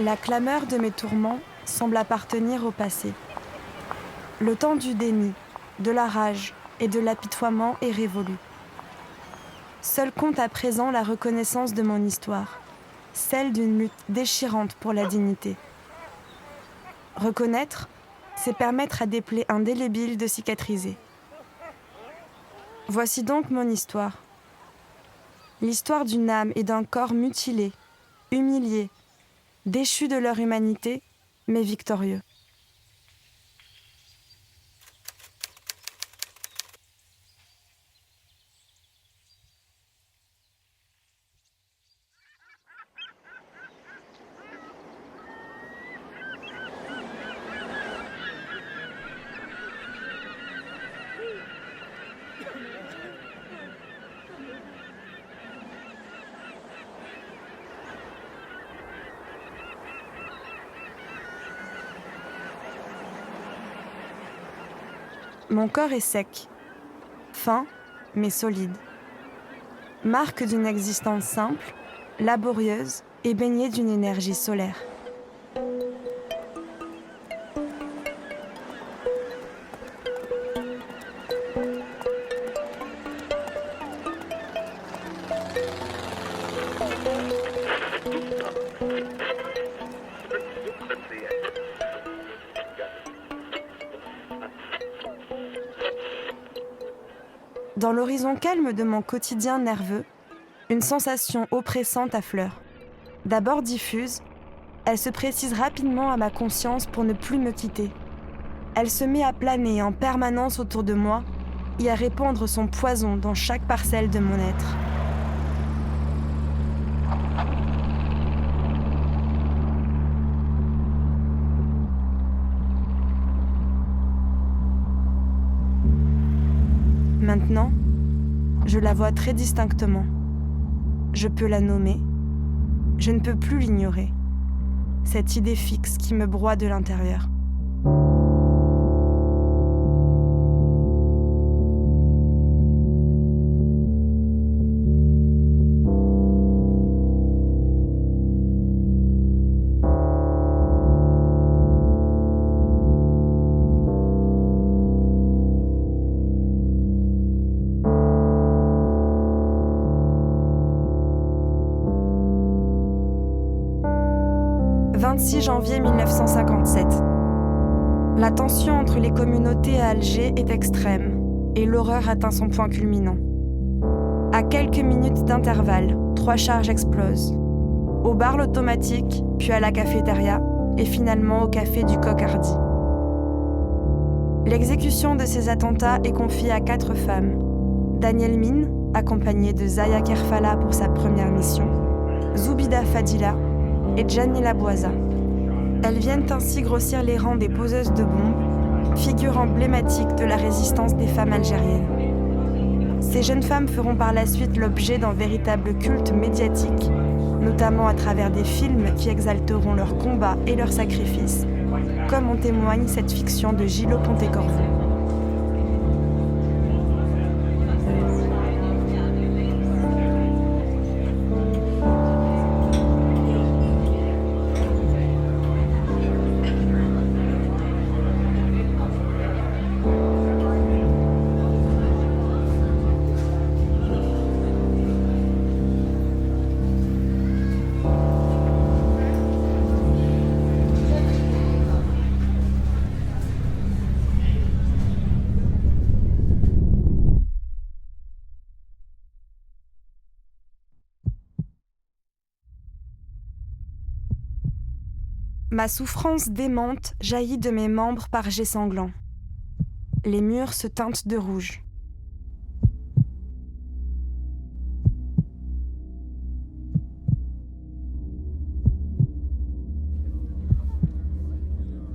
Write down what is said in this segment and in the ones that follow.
La clameur de mes tourments semble appartenir au passé. Le temps du déni, de la rage et de l'apitoiement est révolu. Seul compte à présent la reconnaissance de mon histoire, celle d'une lutte déchirante pour la dignité. Reconnaître, c'est permettre à des plaies indélébiles de cicatriser. Voici donc mon histoire. L'histoire d'une âme et d'un corps mutilés, humiliés, déchus de leur humanité, mais victorieux. Mon corps est sec, fin mais solide. Marque d'une existence simple, laborieuse et baignée d'une énergie solaire. Dans l'horizon calme de mon quotidien nerveux, une sensation oppressante affleure. D'abord diffuse, elle se précise rapidement à ma conscience pour ne plus me quitter. Elle se met à planer en permanence autour de moi et à répandre son poison dans chaque parcelle de mon être. Maintenant, je la vois très distinctement. Je peux la nommer. Je ne peux plus l'ignorer. Cette idée fixe qui me broie de l'intérieur. « 26 janvier 1957. La tension entre les communautés à Alger est extrême et l'horreur atteint son point culminant. À quelques minutes d'intervalle, 3 charges explosent. Au bar l'automatique, puis à la cafétéria et finalement au café du Coq Hardy. L'exécution de ces attentats est confiée à 4 femmes. Danielle Mine, accompagnée de Zaya Kerfala pour sa première mission, Zoubida Fadila et Djanila Bouaza. Elles viennent ainsi grossir les rangs des poseuses de bombes, figure emblématique de la résistance des femmes algériennes. Ces jeunes femmes feront par la suite l'objet d'un véritable culte médiatique, notamment à travers des films qui exalteront leurs combats et leurs sacrifices, comme en témoigne cette fiction de Gillo Pontecorvo. Ma souffrance démente jaillit de mes membres par jets sanglants. Les murs se teintent de rouge.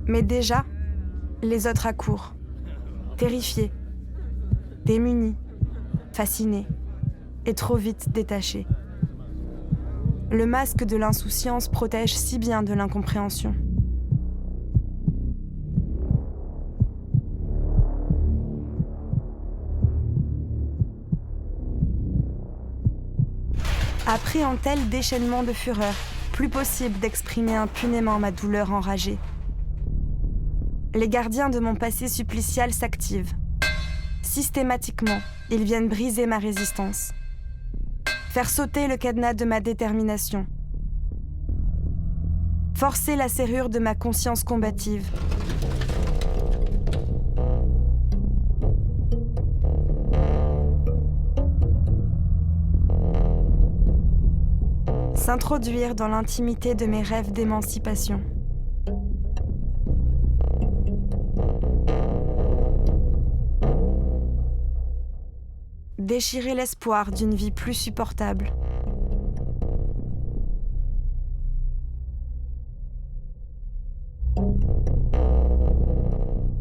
Mais déjà, les autres accourent, terrifiés, démunis, fascinés et trop vite détachés. Le masque de l'insouciance protège si bien de l'incompréhension. Après un tel déchaînement de fureur, Plus possible d'exprimer impunément ma douleur enragée. Les gardiens de mon passé supplicial s'activent. Systématiquement, ils viennent briser ma résistance. Faire sauter le cadenas de ma détermination. Forcer la serrure de ma conscience combative. S'introduire dans l'intimité de mes rêves d'émancipation. Déchirer l'espoir d'une vie plus supportable.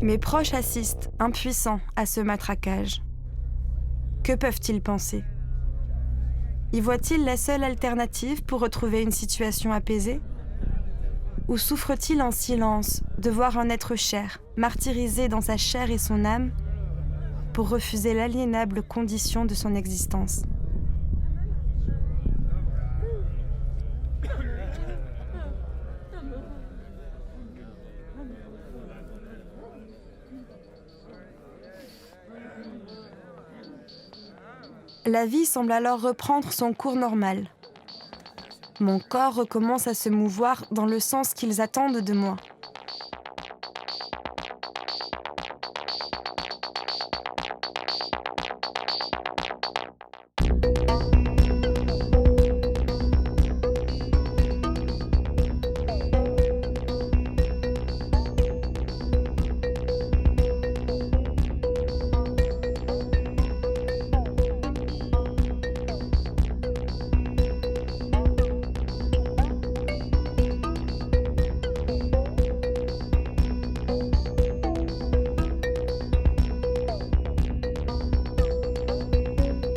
Mes proches assistent, impuissants, à ce matraquage. Que peuvent-ils penser ? Y voient-ils la seule alternative pour retrouver une situation apaisée ? Ou souffrent-ils en silence de voir un être cher, martyrisé dans sa chair et son âme, pour refuser l'aliénable condition de son existence ? La vie semble alors reprendre son cours normal. Mon corps recommence à se mouvoir dans le sens qu'ils attendent de moi.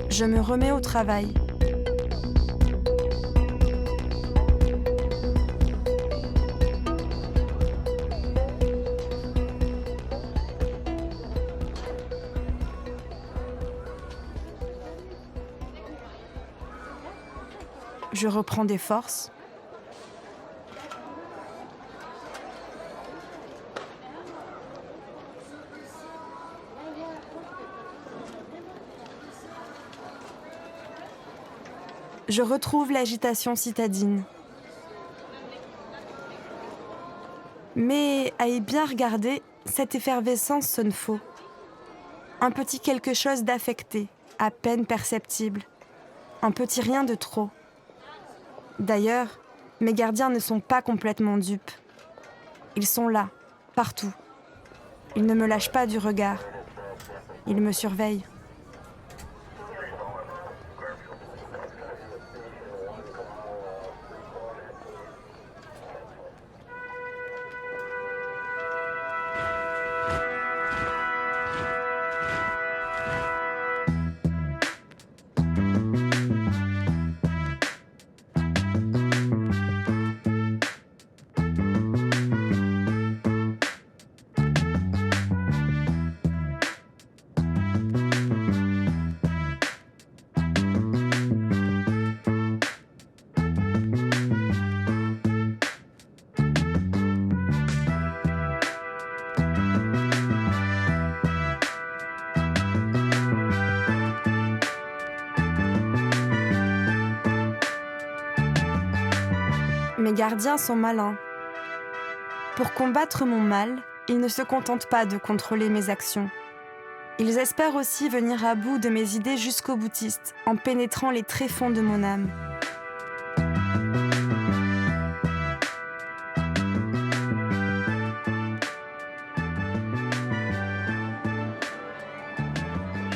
Je me remets au travail. Je reprends des forces. Je retrouve l'agitation citadine. Mais à y bien regarder, cette effervescence sonne faux. Un petit quelque chose d'affecté, à peine perceptible. Un petit rien de trop. D'ailleurs, mes gardiens ne sont pas complètement dupes. Ils sont là, partout. Ils ne me lâchent pas du regard. Ils me surveillent. Mes gardiens sont malins. Pour combattre mon mal, ils ne se contentent pas de contrôler mes actions. Ils espèrent aussi venir à bout de mes idées jusqu'au boutiste, en pénétrant les tréfonds de mon âme.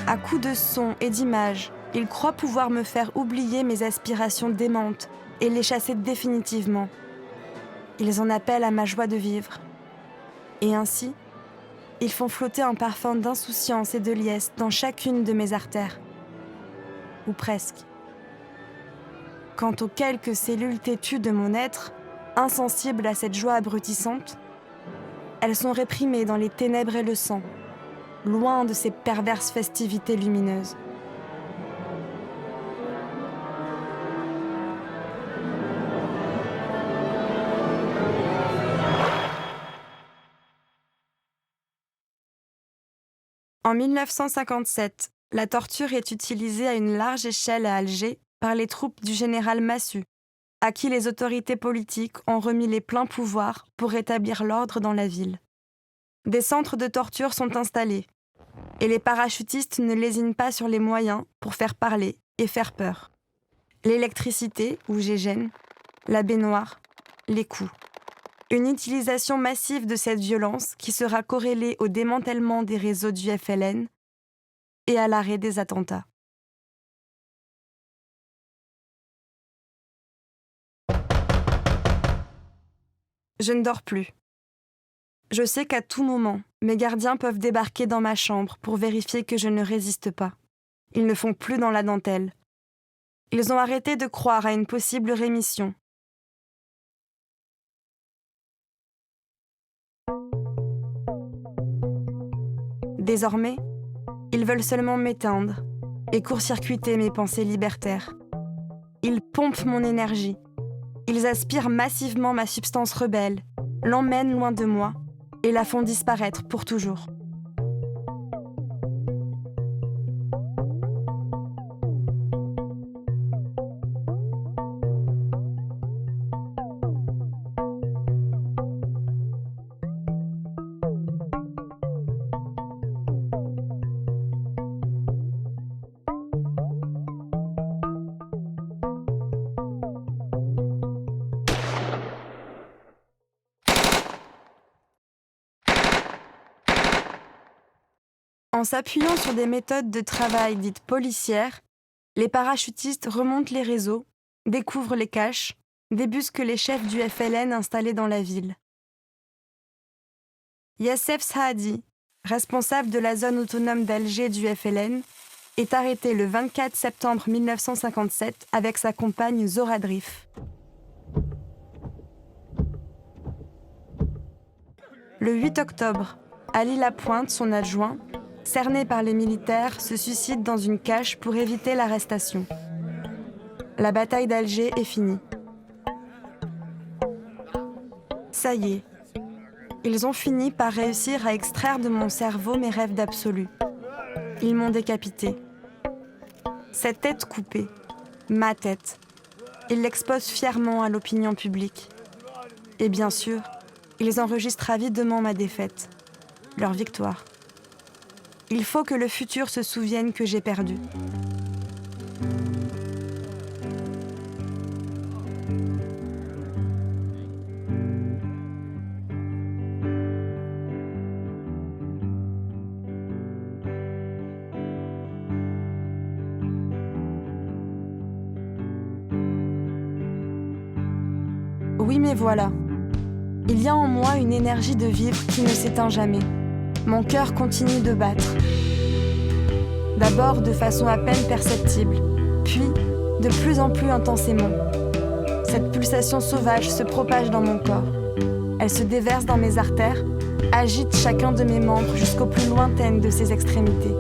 À coups de sons et d'images, ils croient pouvoir me faire oublier mes aspirations démentes et les chasser définitivement. Ils en appellent à ma joie de vivre. Et ainsi, ils font flotter un parfum d'insouciance et de liesse dans chacune de mes artères. Ou presque. Quant aux quelques cellules têtues de mon être, insensibles à cette joie abrutissante, elles sont réprimées dans les ténèbres et le sang, loin de ces perverses festivités lumineuses. En 1957, la torture est utilisée à une large échelle à Alger par les troupes du général Massu, à qui les autorités politiques ont remis les pleins pouvoirs pour rétablir l'ordre dans la ville. Des centres de torture sont installés, et les parachutistes ne lésinent pas sur les moyens pour faire parler et faire peur. L'électricité, ou GGN, la baignoire, les coups. Une utilisation massive de cette violence qui sera corrélée au démantèlement des réseaux du FLN et à l'arrêt des attentats. Je ne dors plus. Je sais qu'à tout moment, mes gardiens peuvent débarquer dans ma chambre pour vérifier que je ne résiste pas. Ils ne font plus dans la dentelle. Ils ont arrêté de croire à une possible rémission. Désormais, ils veulent seulement m'éteindre et court-circuiter mes pensées libertaires. Ils pompent mon énergie. Ils aspirent massivement ma substance rebelle, l'emmènent loin de moi et la font disparaître pour toujours. En s'appuyant sur des méthodes de travail dites policières, les parachutistes remontent les réseaux, découvrent les caches, débusquent les chefs du FLN installés dans la ville. Yassef Saadi, responsable de la zone autonome d'Alger du FLN, est arrêté le 24 septembre 1957 avec sa compagne Zora Drif. Le 8 octobre, Ali Lapointe, son adjoint, cerné par les militaires, se suicide dans une cache pour éviter l'arrestation. La bataille d'Alger est finie. Ça y est, ils ont fini par réussir à extraire de mon cerveau mes rêves d'absolu. Ils m'ont décapité. Cette tête coupée, ma tête, ils l'exposent fièrement à l'opinion publique. Et bien sûr, ils enregistrent avidement ma défaite, leur victoire. Il faut que le futur se souvienne que j'ai perdu. Oui, mais voilà. Il y a en moi une énergie de vivre qui ne s'éteint jamais. Mon cœur continue de battre. D'abord de façon à peine perceptible, puis de plus en plus intensément. Cette pulsation sauvage se propage dans mon corps. Elle se déverse dans mes artères, agite chacun de mes membres jusqu'aux plus lointaines de ses extrémités.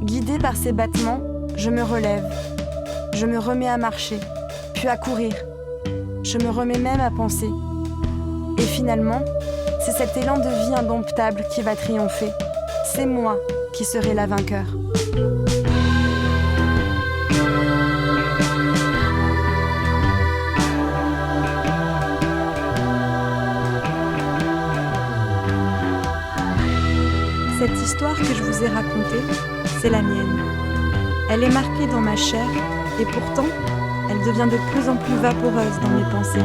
Guidée par ces battements, je me relève. Je me remets à marcher, puis à courir. Je me remets même à penser. Et finalement, c'est cet élan de vie indomptable qui va triompher. C'est moi qui serai la vainqueur. Cette histoire que je vous ai racontée, c'est la mienne. Elle est marquée dans ma chair et pourtant, elle devient de plus en plus vaporeuse dans mes pensées.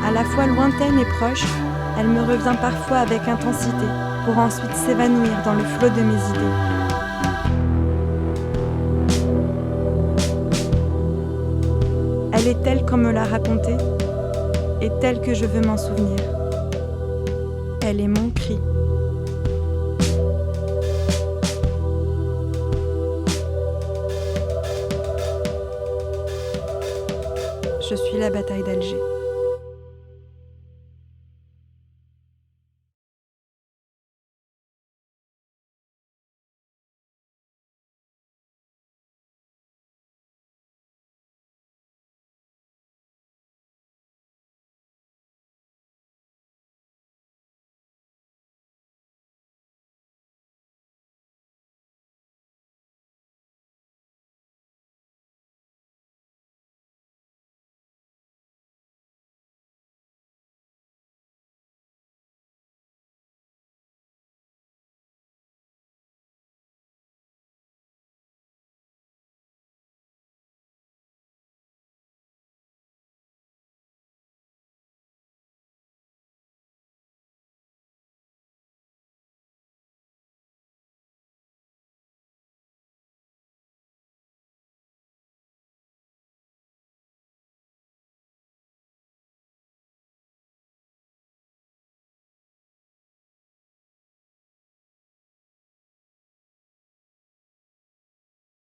À la fois lointaine et proche, elle me revient parfois avec intensité pour ensuite s'évanouir dans le flot de mes idées. Elle est telle qu'on me l'a racontée et telle que je veux m'en souvenir. Elle est mon cri. Je suis la bataille d'Alger.